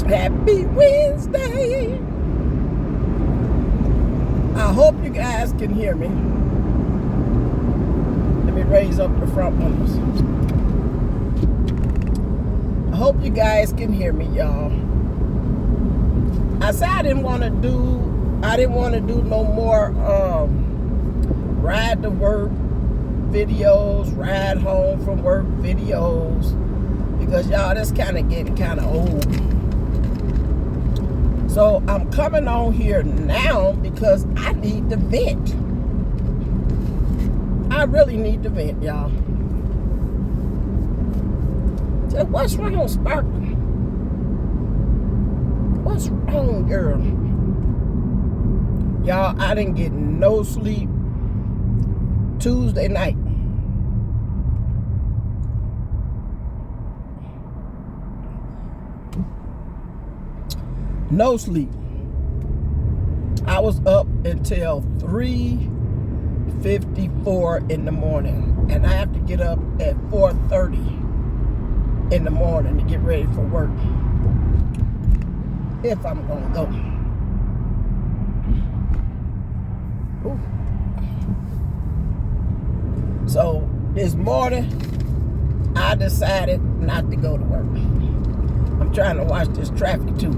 Happy Wednesday. I hope you guys can hear me. Let me raise up the front windows. I hope you guys can hear me, y'all. I said I didn't want to do no more ride to work videos, ride home from work videos, because y'all, that's kind of getting kind of old. So I'm coming on here now because I need to vent. I really need to vent, y'all. So what's wrong, Sparkle? What's wrong, girl? Y'all, I didn't get no sleep Tuesday night. No sleep. I was up until 3:54 in the morning, and I have to get up at 4:30 in the morning to get ready for work, if I'm gonna go. Ooh. So this morning, I decided not to go to work. I'm trying to watch this traffic too.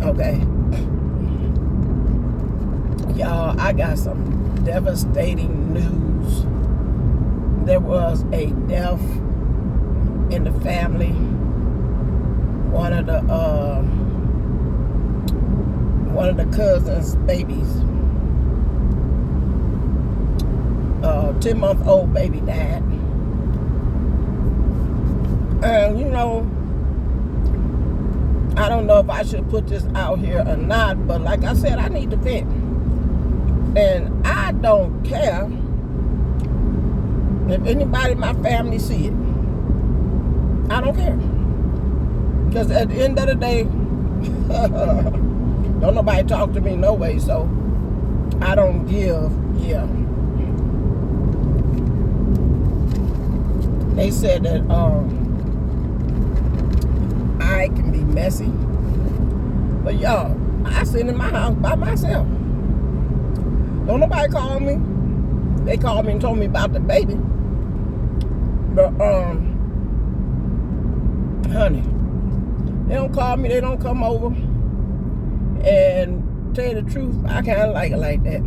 Okay. Y'all, I got some devastating news. There was a death in the family. One of the cousins' babies. 10-month-old baby died. And you know, I don't know if I should put this out here or not, but like I said, I need to vent. And I don't care if anybody in my family see it. I don't care. Because at the end of the day, don't nobody talk to me no way, so I don't give. Yeah. They said that I can be messy, but y'all, I sit in my house by myself. Don't nobody call me. They called me and told me about the baby, but honey, they don't call me. They don't come over. And to tell you the truth, I kind of like it like that,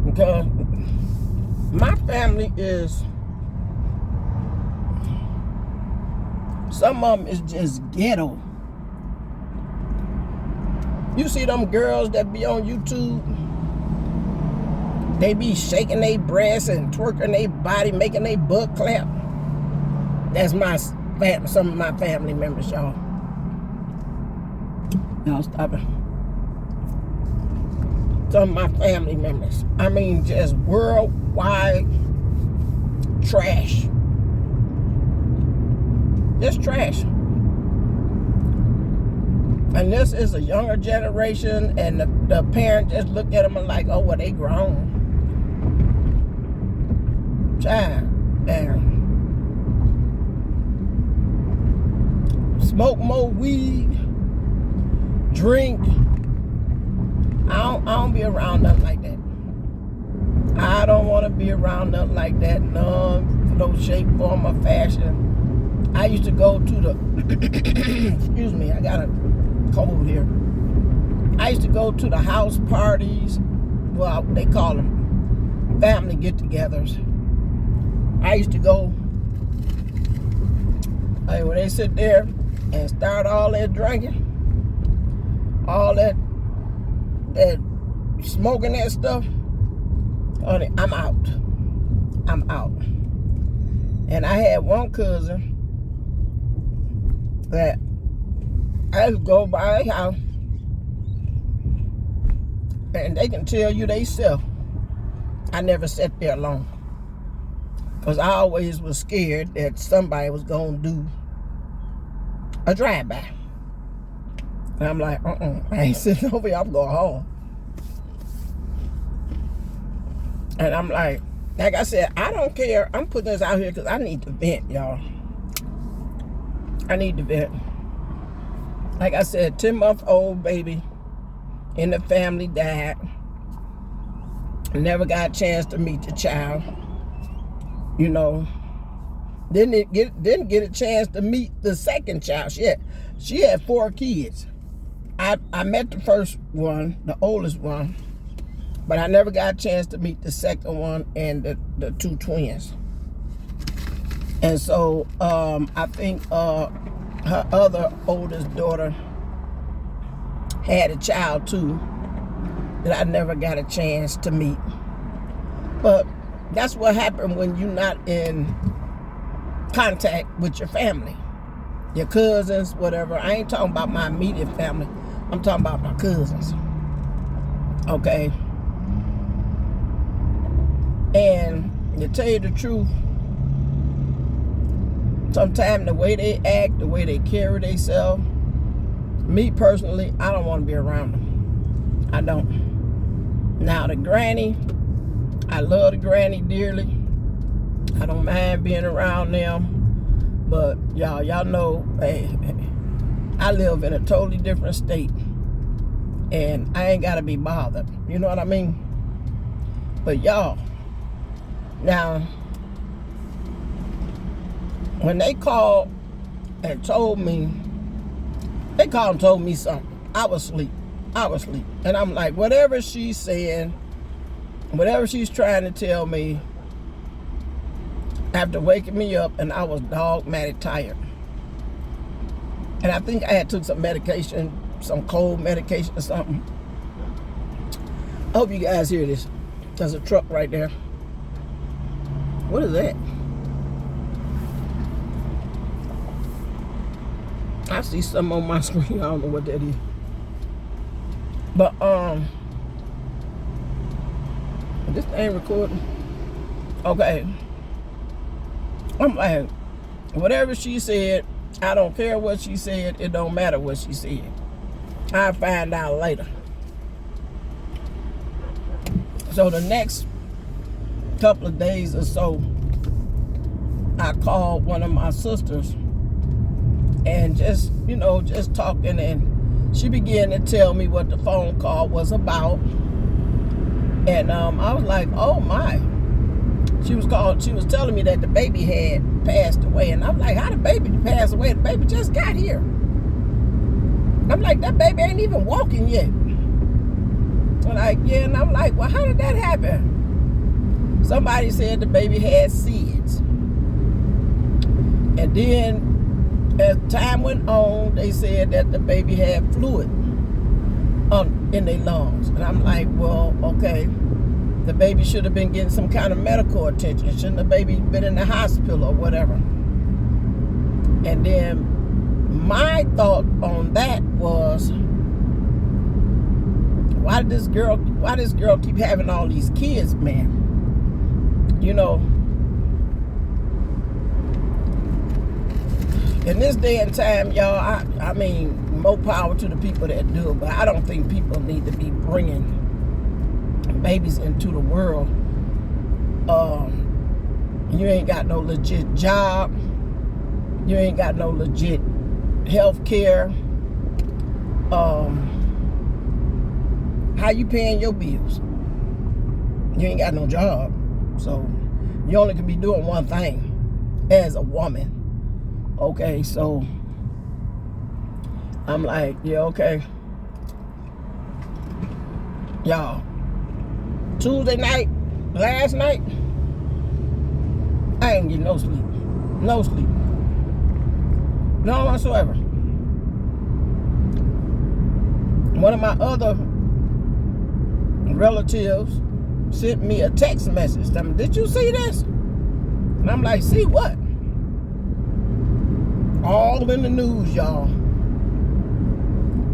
because my family is. Some of them is just ghetto. You see them girls that be on YouTube? They be shaking their breasts and twerking their body, making their butt clap. That's some of my family members, y'all. Y'all stop it. Some of my family members. I mean, just worldwide trash. Just trash. And this is a younger generation, and the parent just looked at them and like, oh, well, they grown. Child, damn. Smoke more weed, drink. I don't be around nothing like that. I don't want to be around nothing like that. No shape, form, or fashion. I used to go to the, excuse me, I got a cold here. I used to go to the house parties. Well, they call them family get-togethers. I used to go, when they sit there and start all that drinking, all that smoking that stuff, honey, I'm out. I'm out. And I had one cousin that I used to go by their house, and they can tell you they self. I never sat there alone, because I always was scared that somebody was going to do a drive-by. And I'm like, I ain't sitting over here, I'm going home. And I'm like I said, I don't care. I'm putting this out here because I need to vent, y'all. I need to vent. Like I said, 10-month-old baby in the family died. Never got a chance to meet the child. You know, didn't get a chance to meet the second child. She had 4 kids. I met the first one, the oldest one, but I never got a chance to meet the second one and the 2 twins. And so I think her other oldest daughter had a child too that I never got a chance to meet. But that's what happened when you're not in contact with your family, your cousins, whatever. I ain't talking about my immediate family. I'm talking about my cousins. Okay? And to tell you the truth, sometimes the way they act, the way they carry themselves, me personally, I don't want to be around them. I don't. Now, the granny, I love the granny dearly. I don't mind being around them. But y'all know, hey, I live in a totally different state. And I ain't got to be bothered. You know what I mean? But y'all, now, when they called and told me, they called and told me something. I was asleep. And I'm like, whatever she's saying, whatever she's trying to tell me, after waking me up, and I was dogmatic tired. And I think I had took some medication, some cold medication or something. I hope you guys hear this. There's a truck right there. What is that? I see something on my screen. I don't know what that is. But this thing recording. Okay. I'm like, whatever she said, I don't care what she said. It don't matter what she said. I'll find out later. So the next couple of days or so, I called one of my sisters and just talking, and she began to tell me what the phone call was about. And I was like, oh my. She was telling me that the baby had passed away. And I'm like, how the baby pass away? The baby just got here. I'm like, that baby ain't even walking yet. I'm like, yeah, and I'm like, well, how did that happen? Somebody said the baby had SIDS. And then as time went on, they said that the baby had fluid in their lungs. And I'm like, well, okay. The baby should have been getting some kind of medical attention. Shouldn't the baby been in the hospital or whatever? And then my thought on that was, why this girl keep having all these kids, man? You know, in this day and time, y'all, I mean, more power to the people that do it, but I don't think people need to be bringing babies into the world. You ain't got no legit job. You ain't got no legit health care. How you paying your bills? You ain't got no job. So you only can be doing one thing as a woman. Okay, so I'm like, yeah, okay. Y'all, Tuesday night, last night, I ain't getting no sleep. No sleep. None whatsoever. One of my other relatives sent me a text message. Did you see this? And I'm like, see what? All in the news, y'all.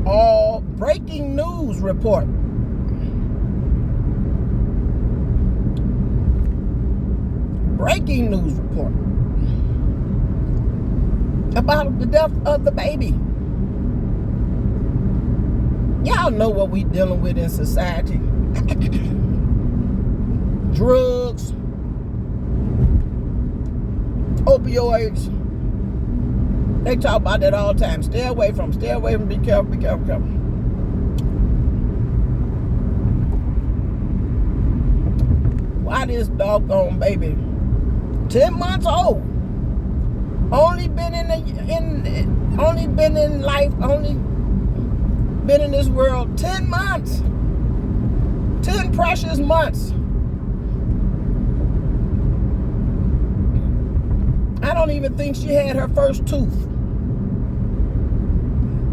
All breaking news report. Breaking news report about the death of the baby. Y'all know what we dealing with in society. Drugs, opioids, They talk about that all the time. Stay away from, be careful, be careful, be careful. Why this doggone baby, 10 months old, only been in life, only been in this world 10 months, 10 precious months. I don't even think she had her first tooth.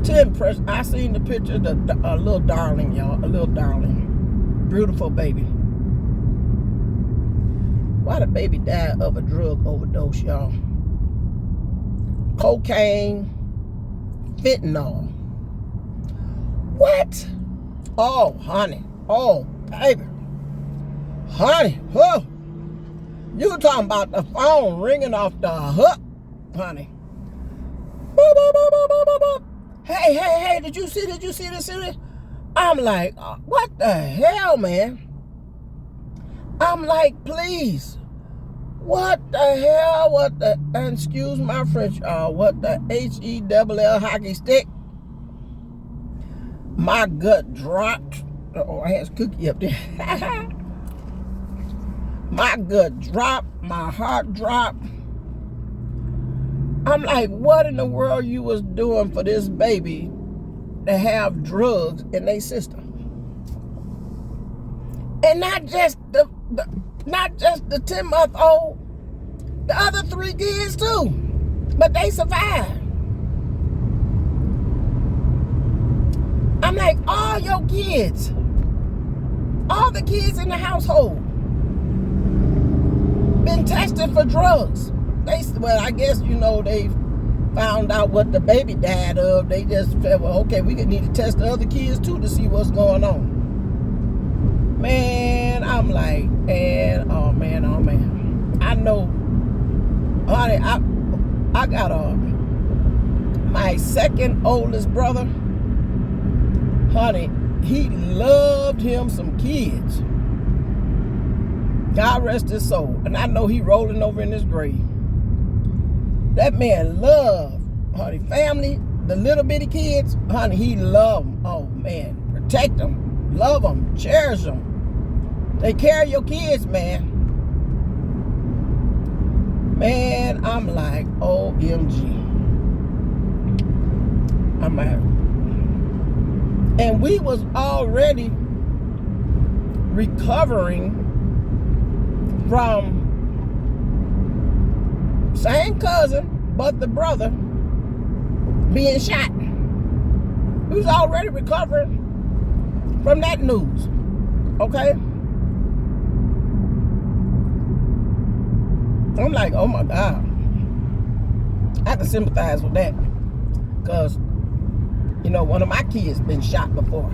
10 precious. I seen the picture, a little darling, y'all, a little darling, beautiful baby. Why the baby died of a drug overdose, y'all? Cocaine, fentanyl. What? Oh, honey. Oh, baby. Honey. Oh. You talking about the phone ringing off the hook, honey. Boop, boop, boop, boop, boop, boop. Hey, did you see this? I'm like, what the hell, man? I'm like, please. What the hell? What the, and excuse my French, what the H-E-double-L hockey stick? My gut dropped. Oh, I had a cookie up there. My gut dropped. My heart dropped. I'm like, what in the world you was doing for this baby to have drugs in their system? And not just the 10-month-old, the other 3 kids too. But they survived. I'm like, all your kids, all the kids in the household been tested for drugs. Well, I guess, they found out what the baby died of. They just said, well, okay, we need to test the other kids too to see what's going on. Man, I'm like, man, oh man. I know, honey, I got my second oldest brother, honey, he loved him some kids. God rest his soul. And I know he rolling over in his grave. That man loved, honey, family, the little bitty kids, honey, he loved them. Oh, man, protect them, love them, cherish them. Take care of your kids, man. Man, I'm like, OMG. I'm out. And we was already recovering from same cousin, but the brother being shot. We was already recovering from that news. Okay? I'm like, oh my God. I can sympathize with that. Because, one of my kids been shot before.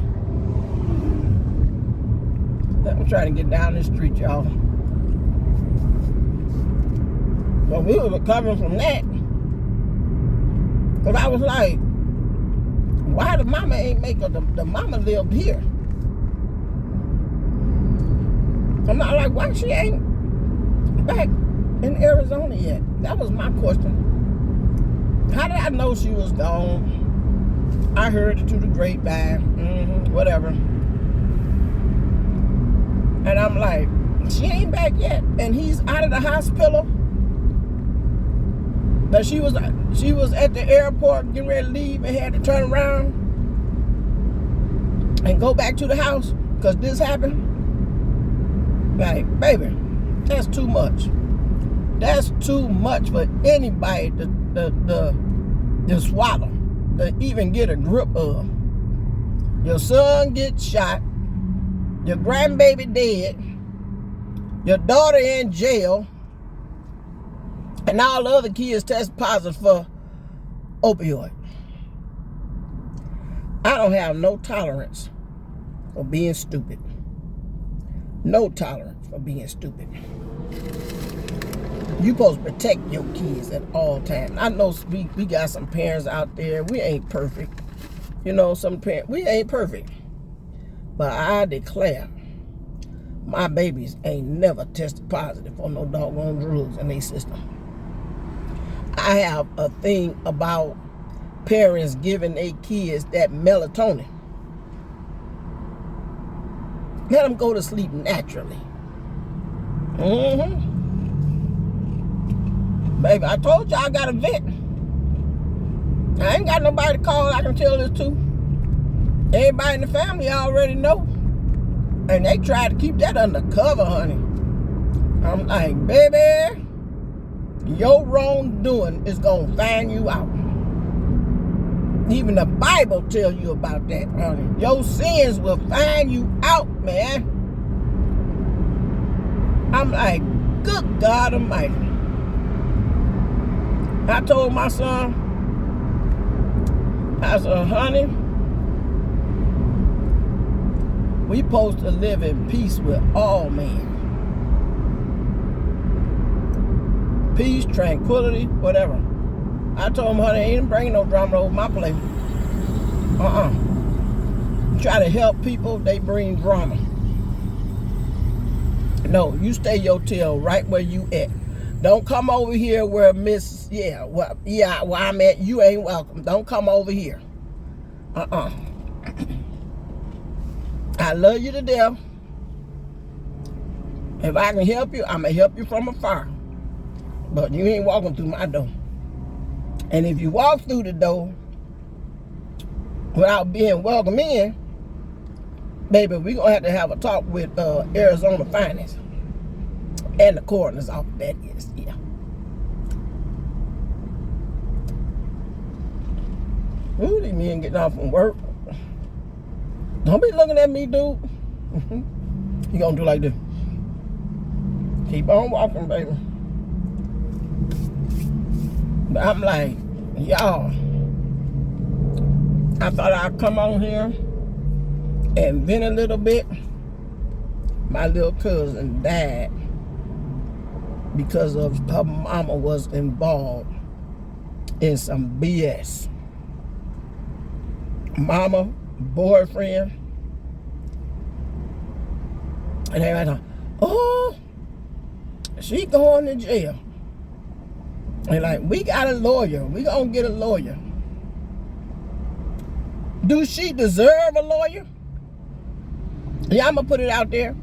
I'm trying to get down the street, y'all. But we were recovering from that. Because I was like, why the mama ain't make her? The mama lived here. I'm not like, why she ain't back in Arizona yet? That was my question. How did I know she was gone? I heard it through the grapevine, whatever. And I'm like, she ain't back yet. And he's out of the hospital. But she was at the airport getting ready to leave and had to turn around and go back to the house because this happened. Like, baby, that's too much. That's too much for anybody to swallow, to even get a grip of. Your son gets shot, your grandbaby dead, your daughter in jail, and all the other kids test positive for opioid. I don't have no tolerance for being stupid. No tolerance for being stupid. You supposed to protect your kids at all times. I know we got some parents out there. We ain't perfect. Some parents, we ain't perfect. But I declare, my babies ain't never tested positive for no doggone drugs in their system. I have a thing about parents giving their kids that melatonin. Let them go to sleep naturally. Baby, I told you I got a vet. I ain't got nobody to call I can tell this to. Everybody in the family already know. And they try to keep that undercover, honey. I'm like, baby, your wrongdoing is going to find you out. Even the Bible tells you about that, honey. Your sins will find you out, man. I'm like, good God Almighty. I told my son, I said, honey, we supposed to live in peace with all men. Peace, tranquility, whatever. I told him, honey, ain't bringing no drama over my place. Try to help people, they bring drama. No, you stay your tail right where you at. Don't come over here where where I'm at, you ain't welcome. Don't come over here. I love you to death. If I can help you, I'm going to help you from afar. But you ain't walking through my door. And if you walk through the door without being welcome in, baby, we're going to have a talk with Arizona Finance and the coroner's office, that is, yeah. Ooh, these men getting off from work. Don't be looking at me, dude. You gonna do like this. Keep on walking, baby. But I'm like, y'all, I thought I'd come on here and vent a little bit. My little cousin died because of her mama was involved in some BS. Mama, boyfriend, and they like, oh, she going to jail. And like, we got a lawyer. We gonna get a lawyer. Do she deserve a lawyer? Yeah, I'm gonna put it out there.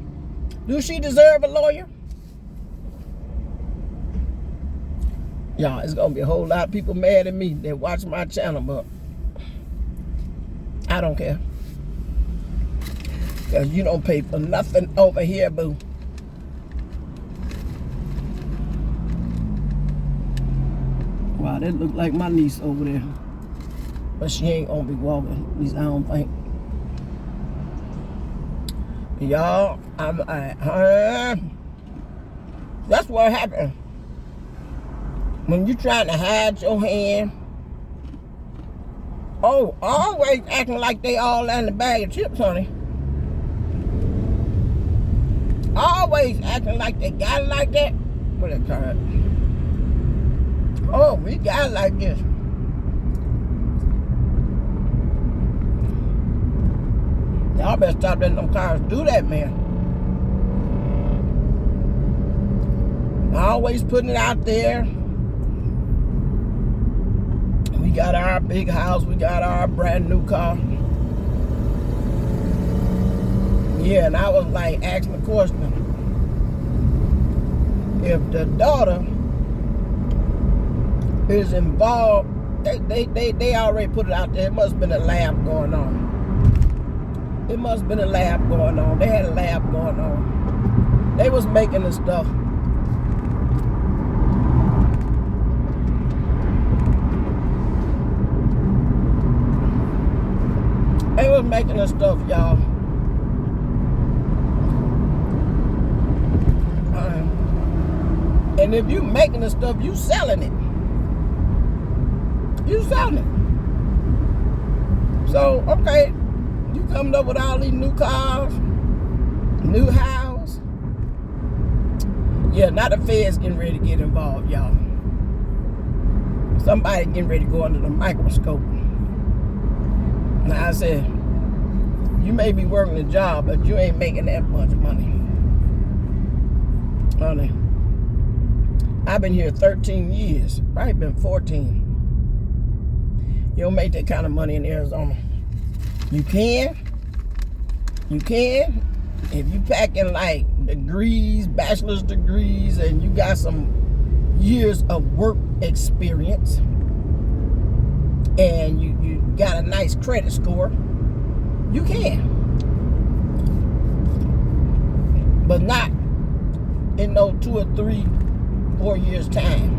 Do she deserve a lawyer? Y'all, it's gonna be a whole lot of people mad at me that watch my channel, but I don't care. Because you don't pay for nothing over here, boo. Wow, that look like my niece over there. But she ain't gonna be walking. At least I don't think. Y'all, that's what happened. When you trying to hide your hand. Oh, always acting like they all in the bag of chips, honey. Always acting like they got it like that. What is that? Oh, we got it like this. Y'all better stop letting them cars do that, man. Always putting it out there. We got our big house. We got our brand new car. Yeah, and I was like asking the question. If the daughter is involved, they already put it out there. It must have been a lab going on. It must have been a lab going on. They had a lab going on. They was making the stuff. They was making the stuff, y'all. And if you making the stuff, you selling it. You selling it. So, okay, you coming up with all these new cars, new house. Yeah, now the feds getting ready to get involved, y'all. Somebody getting ready to go under the microscope. Now I said, you may be working a job, but you ain't making that much money. Honey. I've been here 13 years. Probably been 14. You don't make that kind of money in Arizona. You can. You can. If you packing like degrees, bachelor's degrees, and you got some years of work experience, and you got a nice credit score, you can. But not in no 2 or 3, 4 years time.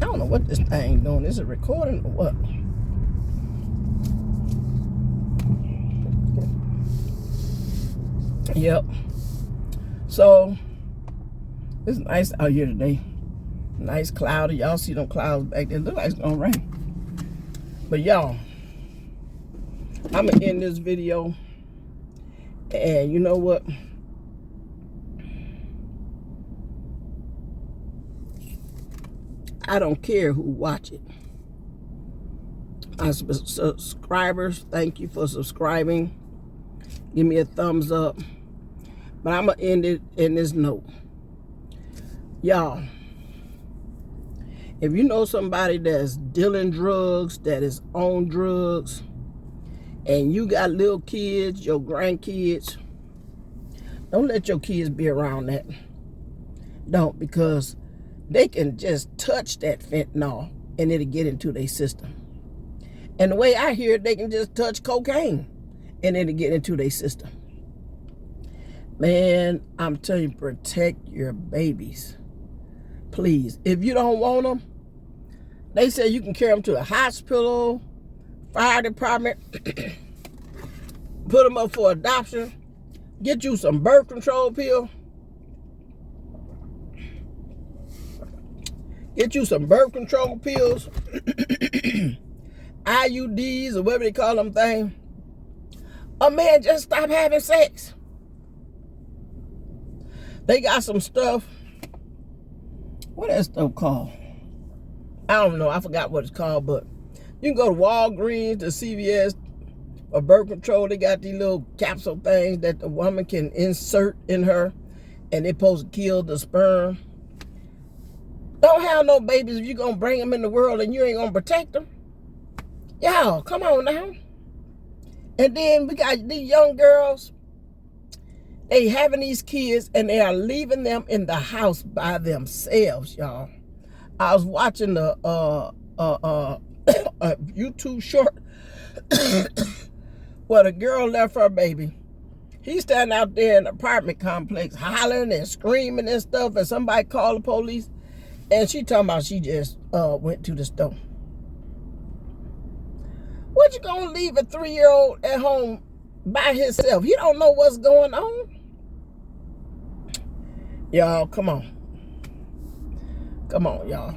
I don't know what this thing doing. Is it recording or what? Yep. So it's nice out here today. Nice cloudy. Y'all see them clouds back there. Look like it's gonna rain. But y'all, I'm gonna end this video. And you know what? I don't care who watch it. My subscribers, thank you for subscribing. Give me a thumbs up. But I'm going to end it in this note. Y'all, if you know somebody that's dealing drugs, that is on drugs, and you got little kids, your grandkids, don't let your kids be around that. Don't, because they can just touch that fentanyl and it'll get into their system. And the way I hear it, they can just touch cocaine and it'll get into their system. Man, I'm telling you, protect your babies. Please. If you don't want them, they say you can carry them to the hospital, fire department, put them up for adoption, get you some birth control pill. Get you some birth control pills, IUDs, or whatever they call them things. Oh man, just stop having sex. They got some stuff. What that stuff called? I don't know. I forgot what it's called, but you can go to Walgreens, to CVS, or birth control. They got these little capsule things that the woman can insert in her, and they're supposed to kill the sperm. Don't have no babies if you're going to bring them in the world and you ain't going to protect them. Y'all, come on now. And then we got these young girls. They having these kids and they are leaving them in the house by themselves, y'all. I was watching the a YouTube short where the girl left her baby. He's standing out there in the apartment complex hollering and screaming and stuff, and somebody called the police. And she talking about she just went to the store. What you gonna leave a 3-year-old at home by himself? He don't know what's going on. Y'all, come on. Come on, y'all.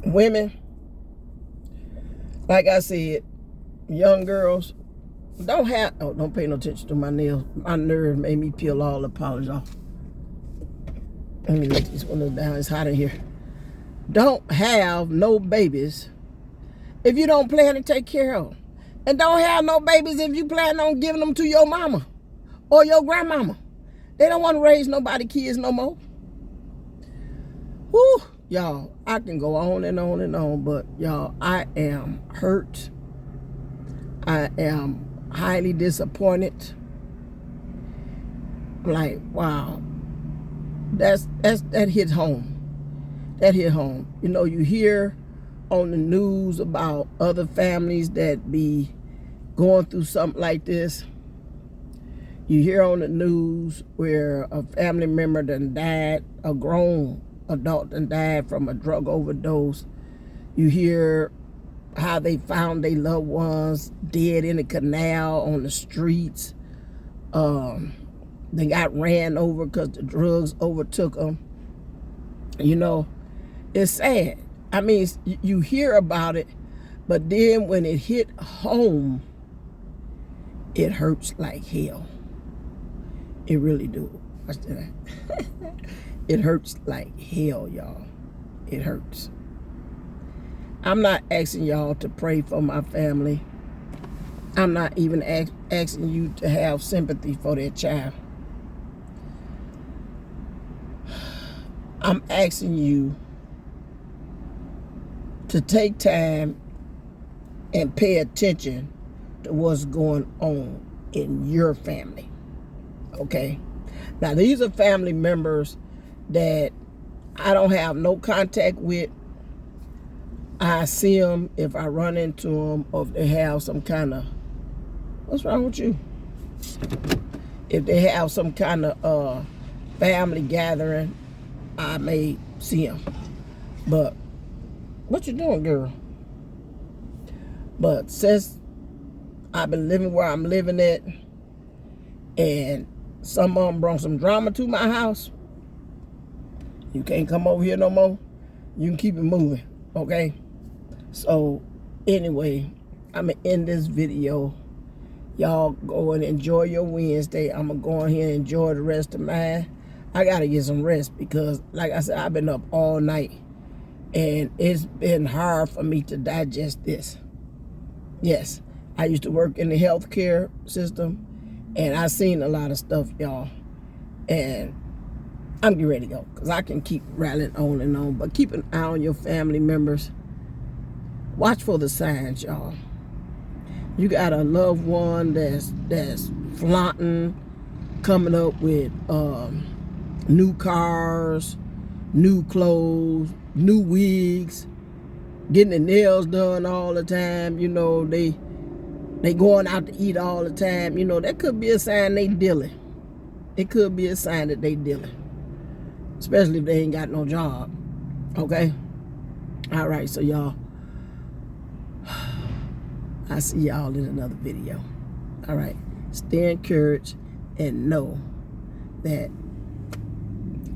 Women, like I said, young girls, don't pay no attention to my nails. My nerve made me peel all the polish off. Let me let these windows down. It's hot in here. Don't have no babies if you don't plan to take care of them. And don't have no babies if you plan on giving them to your mama or your grandmama. They don't want to raise nobody kids no more. Whew, y'all, I can go on and on and on, but y'all, I am hurt. I am highly disappointed. Like, wow. That hit home. That hit home. You know, you hear on the news about other families that be going through something like this. You hear on the news where a family member done died, a grown adult done died from a drug overdose. You hear how they found their loved ones dead in a canal on the streets. They got ran over because the drugs overtook them. You know, it's sad. I mean, you hear about it, but then when it hit home, it hurts like hell. It really do. Watch that. It hurts like hell, y'all. It hurts. I'm not asking y'all to pray for my family. I'm not even asking you to have sympathy for their child. I'm asking you to take time and pay attention to what's going on in your family. Okay? Now, these are family members that I don't have no contact with. I see them if I run into them, or if they have some kind of, what's wrong with you? If they have some kind of family gathering, I may see them. But what you doing, girl? But since I've been living where I'm living at, and some of them brought some drama to my house, you can't come over here no more. You can keep it moving, okay? So, anyway, I'm going to end this video. Y'all go and enjoy your Wednesday. I'm going to go in here and enjoy the rest of mine. I got to get some rest because, like I said, I've been up all night. And it's been hard for me to digest this. Yes, I used to work in the healthcare system, and I seen a lot of stuff, y'all. And I'm getting ready to go because I can keep rattling on and on. But keep an eye on your family members. Watch for the signs, y'all. You got a loved one that's flaunting, coming up with new cars, new clothes, new wigs, getting their nails done all the time. You know, they going out to eat all the time. You know, that could be a sign they dealing. It could be a sign that they dealing. Especially if they ain't got no job. Okay? All right, so y'all, I'll see y'all in another video. All right. Stay encouraged and know that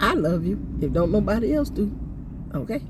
I love you if don't nobody else do. Okay?